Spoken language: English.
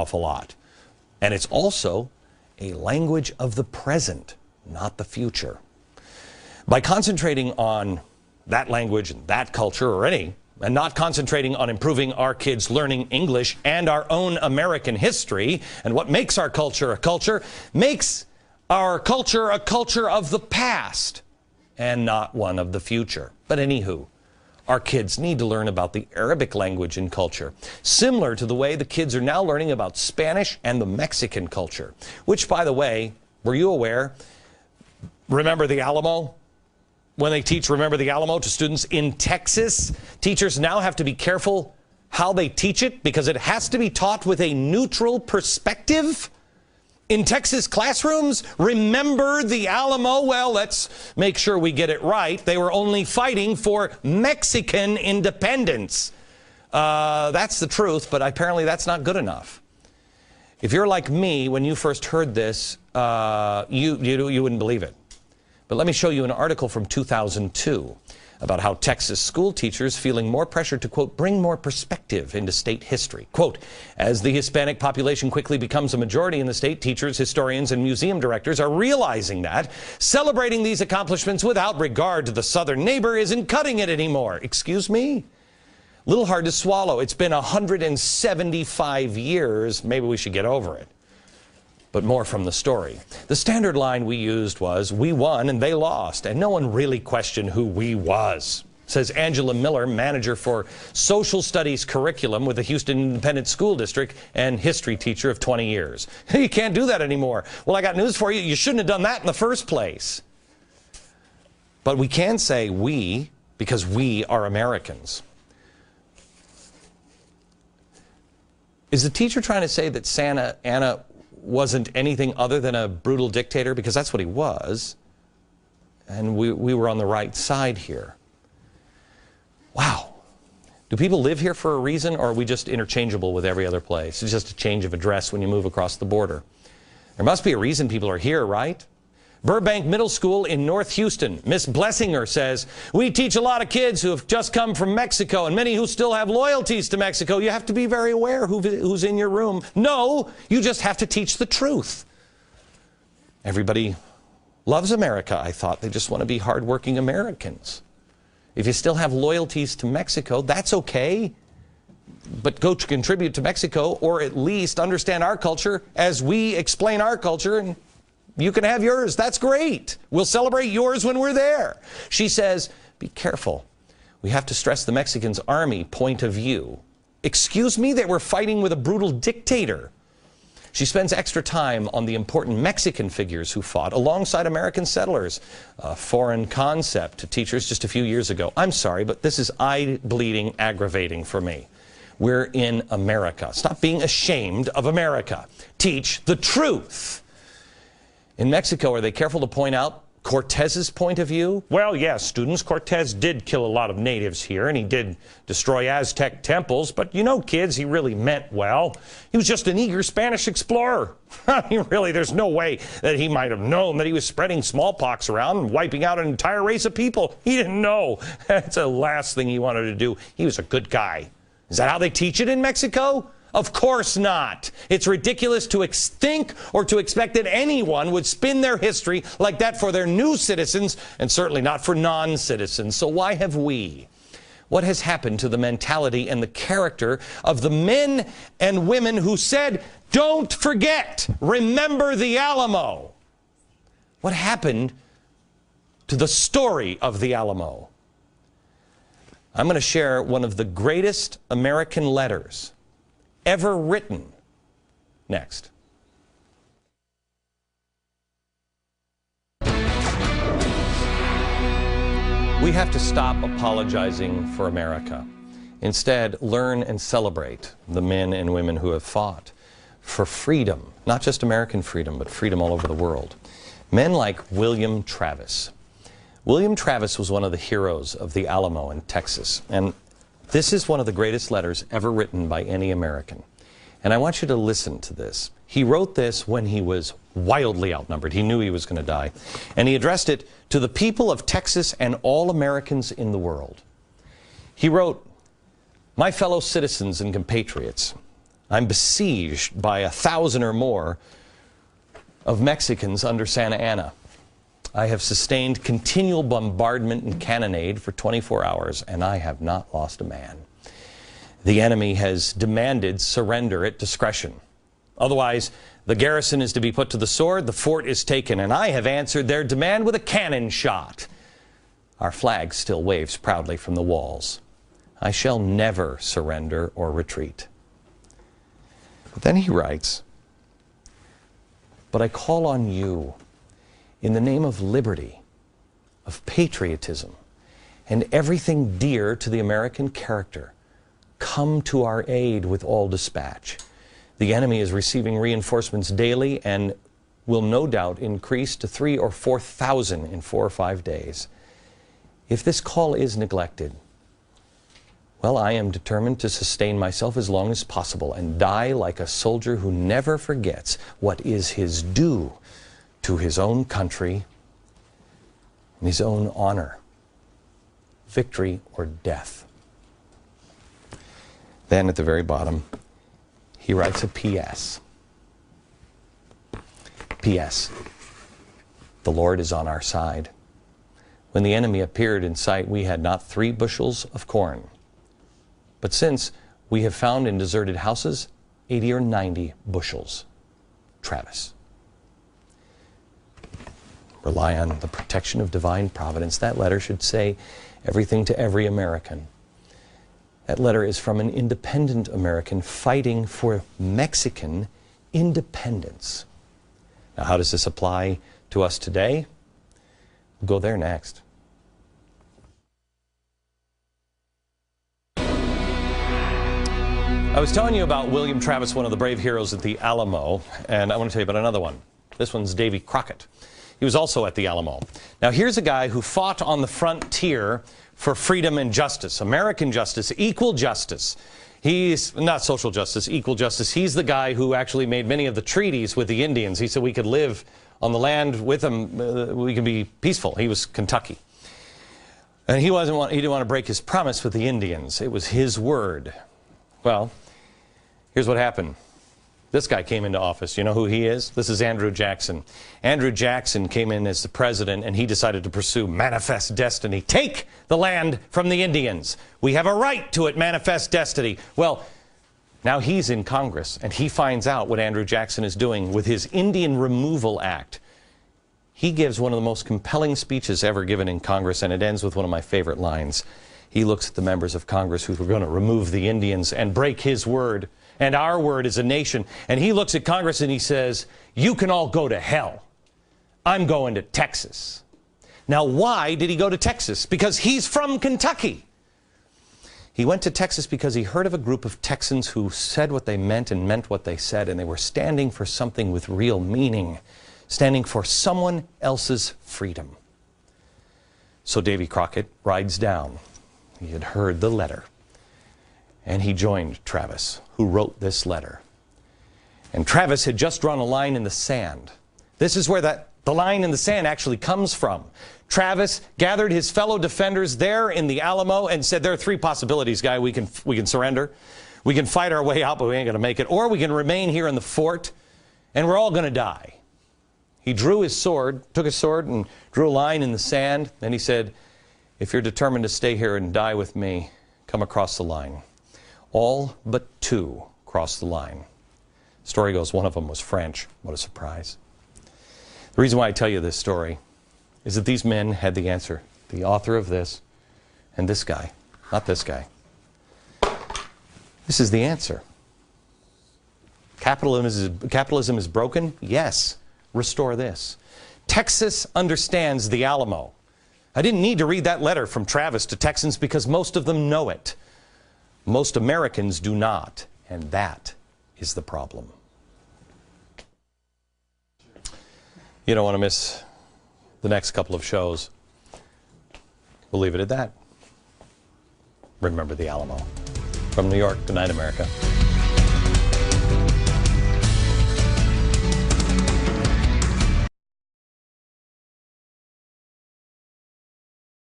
awful lot. And it's also a language of the present, not the future. By concentrating on that language and that culture or any, and not concentrating on improving our kids' learning English and our own American history and what makes our culture a culture, makes our culture a culture of the past and not one of the future. But anywho, our kids need to learn about the Arabic language and culture, similar to the way the kids are now learning about Spanish and the Mexican culture, which, by the way, were you aware? Remember the Alamo? When they teach Remember the Alamo to students in Texas, teachers now have to be careful how they teach it because it has to be taught with a neutral perspective. In Texas classrooms, remember the Alamo? Well, let's make sure we get it right. They were only fighting for Mexican independence. That's the truth, but apparently that's not good enough. If you're like me, when you first heard this, you wouldn't believe it. But let me show you an article from 2002 about how Texas school teachers feeling more pressure to, quote, bring more perspective into state history. Quote, as the Hispanic population quickly becomes a majority in the state, teachers, historians, and museum directors are realizing that celebrating these accomplishments without regard to the southern neighbor isn't cutting it anymore. Excuse me? Little hard to swallow. It's been 175 years. Maybe we should get over it. But more from the story. The standard line we used was, we won and they lost, and no one really questioned who we was, says Angela Miller, manager for social studies curriculum with the Houston Independent School District and history teacher of 20 years. You can't do that anymore. Well, I got news for you. You shouldn't have done that in the first place. But we can say we because we are Americans. Is the teacher trying to say that Santa Anna wasn't anything other than a brutal dictator? Because that's what he was. And we were on the right side here. Wow. Do people live here for a reason, or are we just interchangeable with every other place? It's just a change of address when you move across the border. There must be a reason people are here, right? Burbank Middle School in North Houston. Miss Blessinger says, we teach a lot of kids who have just come from Mexico and many who still have loyalties to Mexico. You have to be very aware who's in your room. No, you just have to teach the truth. Everybody loves America, I thought. They just want to be hardworking Americans. If you still have loyalties to Mexico, that's okay. But go to contribute to Mexico, or at least understand our culture as we explain our culture, and you can have yours. That's great. We'll celebrate yours when we're there. She says, be careful. We have to stress the Mexicans' army point of view. Excuse me, they were fighting with a brutal dictator. She spends extra time on the important Mexican figures who fought alongside American settlers, a foreign concept to teachers just a few years ago. I'm sorry, but this is eye-bleeding aggravating for me. We're in America. Stop being ashamed of America. Teach the truth. In Mexico, are they careful to point out Cortez's point of view? Well, yes, students, Cortez did kill a lot of natives here, and he did destroy Aztec temples, but you know, kids, he really meant well. He was just an eager Spanish explorer. I mean, really, there's no way that he might have known that he was spreading smallpox around and wiping out an entire race of people. He didn't know. That's the last thing he wanted to do. He was a good guy. Is that how they teach it in Mexico? Of course not. It's ridiculous to think or to expect that anyone would spin their history like that for their new citizens, and certainly not for non-citizens. So why have we? What has happened to the mentality and the character of the men and women who said, don't forget, remember the Alamo? What happened to the story of the Alamo? I'm going to share one of the greatest American letters ever written next. We have to stop apologizing for America. Instead, learn and celebrate the men and women who have fought for freedom, not just American freedom, but freedom all over the world. Men like William Travis. William Travis was one of the heroes of the Alamo in Texas, and this is one of the greatest letters ever written by any American. And I want you to listen to this. He wrote this when he was wildly outnumbered. He knew he was going to die. And he addressed it to the people of Texas and all Americans in the world. He wrote, "My fellow citizens and compatriots, I'm besieged by 1,000 or more of Mexicans under Santa Anna. I have sustained continual bombardment and cannonade for 24 hours, and I have not lost a man. The enemy has demanded surrender at discretion. Otherwise, the garrison is to be put to the sword, the fort is taken, and I have answered their demand with a cannon shot. Our flag still waves proudly from the walls. I shall never surrender or retreat. But then he writes, but I call on you in the name of liberty, of patriotism, and everything dear to the American character. Come to our aid with all dispatch. The enemy is receiving reinforcements daily and will no doubt increase to 3,000 or 4,000 in 4 or 5 days. If this call is neglected, well, I am determined to sustain myself as long as possible and die like a soldier who never forgets what is his due to his own country and his own honor, victory or death. Then at the very bottom, he writes a P.S. P.S. The Lord is on our side. When the enemy appeared in sight, we had not 3 bushels of corn. But since we have found in deserted houses 80 or 90 bushels. Travis. Rely on the protection of divine providence. That letter should say everything to every American. That letter is from an independent American fighting for Mexican independence. Now, how does this apply to us today? We'll go there next. I was telling you about William Travis, one of the brave heroes at the Alamo, and I want to tell you about another one. This one's Davy Crockett. He was also at the Alamo. Now, here's a guy who fought on the frontier for freedom and justice, American justice, equal justice. He's not social justice, equal justice. He's the guy who actually made many of the treaties with the Indians. He said we could live on the land with them, we can be peaceful. He was Kentucky. And he didn't want to break his promise with the Indians. It was his word. Well, here's what happened. This guy came into office. You know who he is? This is Andrew Jackson. Andrew Jackson came in as the president, and he decided to pursue manifest destiny. Take the land from the Indians. We have a right to it, manifest destiny. Well, now he's in Congress, and he finds out what Andrew Jackson is doing with his Indian Removal Act. He gives one of the most compelling speeches ever given in Congress, and it ends with one of my favorite lines. He looks at the members of Congress who were going to remove the Indians and break his word and our word as a nation. And he looks at Congress and he says, you can all go to hell. I'm going to Texas. Now, why did he go to Texas? Because he's from Kentucky. He went to Texas because he heard of a group of Texans who said what they meant and meant what they said, and they were standing for something with real meaning, standing for someone else's freedom. So Davy Crockett rides down. He had heard the letter, and he joined Travis, who wrote this letter. And Travis had just drawn a line in the sand. This is where the line in the sand actually comes from. Travis gathered his fellow defenders there in the Alamo and said, there are 3 possibilities, guy. We can surrender. We can fight our way out, but we ain't going to make it. Or we can remain here in the fort, and we're all going to die. He drew his sword, took his sword and drew a line in the sand. And he said, if you're determined to stay here and die with me, come across the line. All but 2 crossed the line. The story goes, one of them was French. What a surprise. The reason why I tell you this story is that these men had the answer. The author of this and this guy, not this guy. This is the answer. Capitalism is broken? Yes. Restore this. Texas understands the Alamo. I didn't need to read that letter from Travis to Texans because most of them know it. Most Americans do not, and that is the problem. You don't want to miss the next couple of shows. We'll leave it at that. Remember the Alamo. From New York, good night, America.